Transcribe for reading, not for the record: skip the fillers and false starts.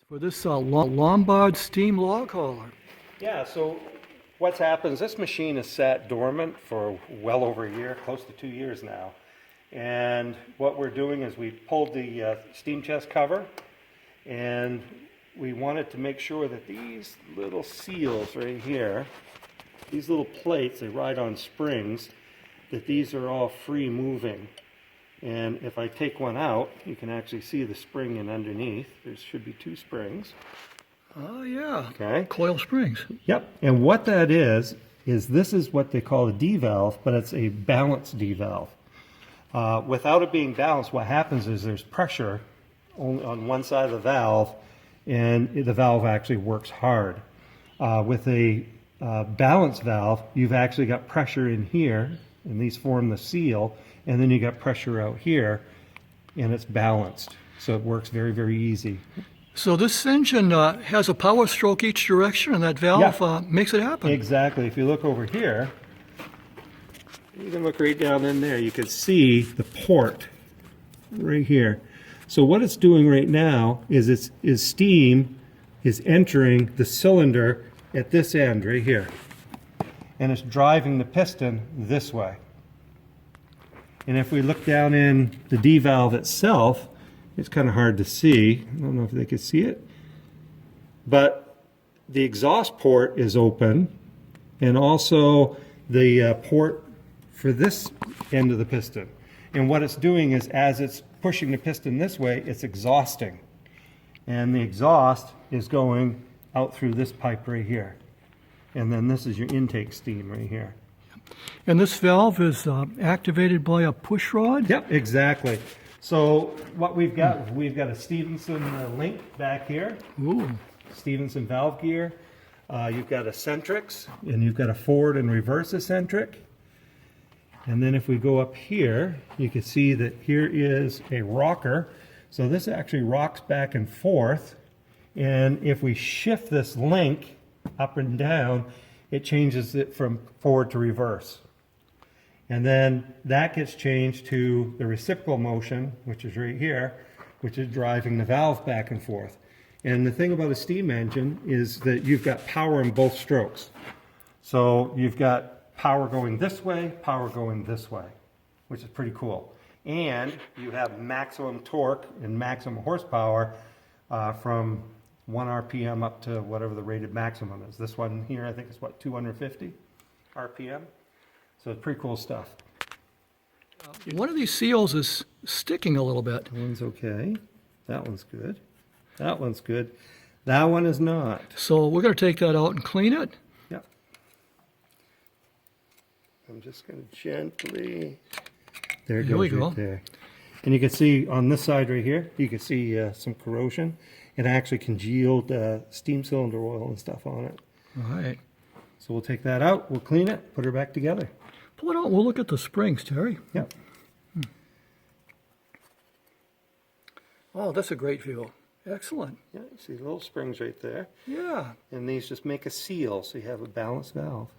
For this Lombard steam log hauler. Yeah, so what's happened is this machine has sat dormant for well over a year, close to 2 years now. And what we're doing is we pulled the steam chest cover, and we wanted to make sure that these little seals right here, these little plates, they ride on springs, that these are all free moving. And if I take one out, you can actually see the spring in underneath. There should be 2 springs. Oh yeah, Okay. coil springs. Yep, and what that is this is what they call a D valve, but it's a balanced D valve. Without it being balanced, what happens is there's pressure only on one side of the valve, and the valve actually works hard. With a balanced valve, you've actually got pressure in here, and these form the seal, and then you got pressure out here, and it's balanced. So it works very, very easy. So this engine has a power stroke each direction, and that valve makes it happen. Exactly. If you look over here, you can look right down in there. You can see the port right here. So what it's doing right now is steam is entering the cylinder at this end right here, and it's driving the piston this way. And if we look down in the D valve itself, it's kind of hard to see. I don't know if they can see it, but the exhaust port is open, and also the port for this end of the piston. And what it's doing is, as it's pushing the piston this way, it's exhausting. And the exhaust is going out through this pipe right here. And then this is your intake steam right here. And this valve is activated by a push rod? Yep, exactly. So what we've got a Stevenson link back here. Ooh. Stevenson valve gear. You've got eccentrics, and you've got a forward and reverse eccentric. And then if we go up here, you can see that here is a rocker. So this actually rocks back and forth. And if we shift this link up and down, it changes it from forward to reverse. And then that gets changed to the reciprocal motion, which is right here, which is driving the valve back and forth. And the thing about a steam engine is that you've got power in both strokes. So you've got power going this way, power going this way, which is pretty cool. And you have maximum torque and maximum horsepower from 1 RPM up to whatever the rated maximum is. This one here, I think, is what, 250 RPM? So it's pretty cool stuff. One of these seals is sticking a little bit. That one's okay. That one's good. That one's good. That one is not. So we're going to take that out and clean it. Yep. I'm just going to gently. There it Here we goes, go. right there. And you can see on this side right here, you can see some corrosion. It actually congealed steam cylinder oil and stuff on it. All right. So we'll take that out, we'll clean it, put her back together. Pull it out. We'll look at the springs, Terry. Yep. Oh, that's a great view. Excellent. Yeah, you see little springs right there. Yeah. And these just make a seal, so you have a balanced valve.